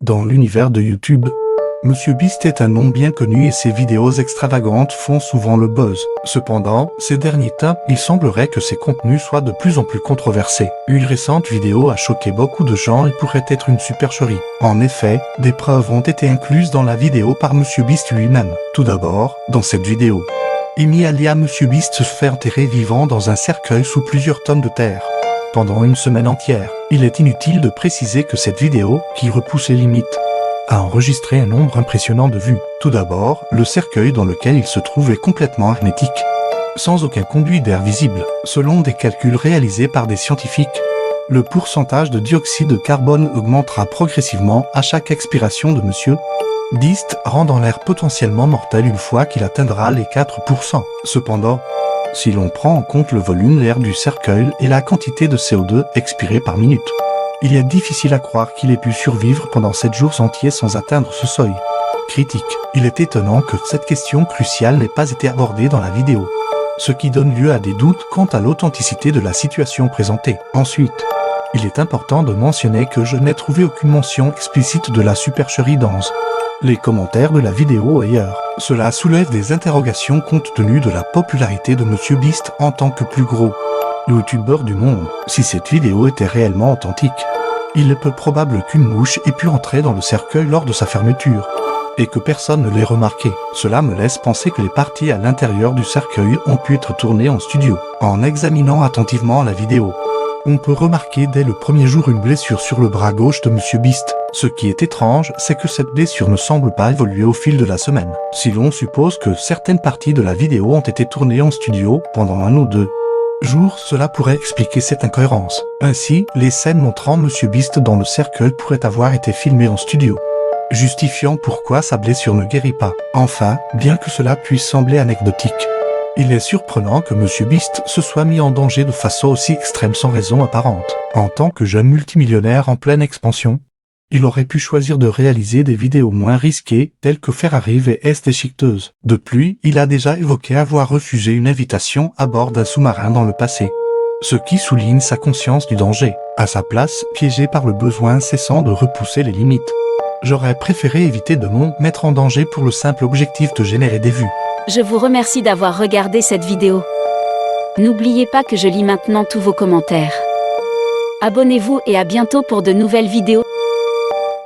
Dans l'univers de YouTube, MrBeast est un nom bien connu et ses vidéos extravagantes font souvent le buzz. Cependant, ces derniers temps, il semblerait que ses contenus soient de plus en plus controversés. Une récente vidéo a choqué beaucoup de gens et pourrait être une supercherie. En effet, des preuves ont été incluses dans la vidéo par MrBeast lui-même. Tout d'abord, dans cette vidéo, Amy alia MrBeast se fait enterrer vivant dans un cercueil sous plusieurs tonnes de terre. Pendant une semaine entière, il est inutile de préciser que cette vidéo, qui repousse les limites, a enregistré un nombre impressionnant de vues. Tout d'abord, le cercueil dans lequel il se trouve est complètement hermétique, sans aucun conduit d'air visible. Selon des calculs réalisés par des scientifiques, le pourcentage de dioxyde de carbone augmentera progressivement à chaque expiration de MrBeast, rendant l'air potentiellement mortel une fois qu'il atteindra les 4%. Cependant, si l'on prend en compte le volume d'air du cercueil et la quantité de CO2 expirée par minute, il est difficile à croire qu'il ait pu survivre pendant 7 jours entiers sans atteindre ce seuil critique. Il est étonnant que cette question cruciale n'ait pas été abordée dans la vidéo, ce qui donne lieu à des doutes quant à l'authenticité de la situation présentée. Ensuite, il est important de mentionner que je n'ai trouvé aucune mention explicite de la supercherie dans les commentaires de la vidéo ailleurs. Cela soulève des interrogations compte tenu de la popularité de MrBeast en tant que plus gros youtubeur du monde. Si cette vidéo était réellement authentique, il est peu probable qu'une mouche ait pu entrer dans le cercueil lors de sa fermeture, et que personne ne l'ait remarqué. Cela me laisse penser que les parties à l'intérieur du cercueil ont pu être tournées en studio. En examinant attentivement la vidéo, on peut remarquer dès le premier jour une blessure sur le bras gauche de MrBeast. Ce qui est étrange, c'est que cette blessure ne semble pas évoluer au fil de la semaine. Si l'on suppose que certaines parties de la vidéo ont été tournées en studio pendant 1 ou 2 jours, cela pourrait expliquer cette incohérence. Ainsi, les scènes montrant MrBeast dans le cercueil pourraient avoir été filmées en studio, justifiant pourquoi sa blessure ne guérit pas. Enfin, bien que cela puisse sembler anecdotique, il est surprenant que MrBeast se soit mis en danger de façon aussi extrême sans raison apparente. En tant que jeune multimillionnaire en pleine expansion, il aurait pu choisir de réaliser des vidéos moins risquées, telles que Ferrari vs déchiqueteuse. De plus, il a déjà évoqué avoir refusé une invitation à bord d'un sous-marin dans le passé, ce qui souligne sa conscience du danger. À sa place, piégé par le besoin incessant de repousser les limites, j'aurais préféré éviter de me mettre en danger pour le simple objectif de générer des vues. Je vous remercie d'avoir regardé cette vidéo. N'oubliez pas que je lis maintenant tous vos commentaires. Abonnez-vous et à bientôt pour de nouvelles vidéos.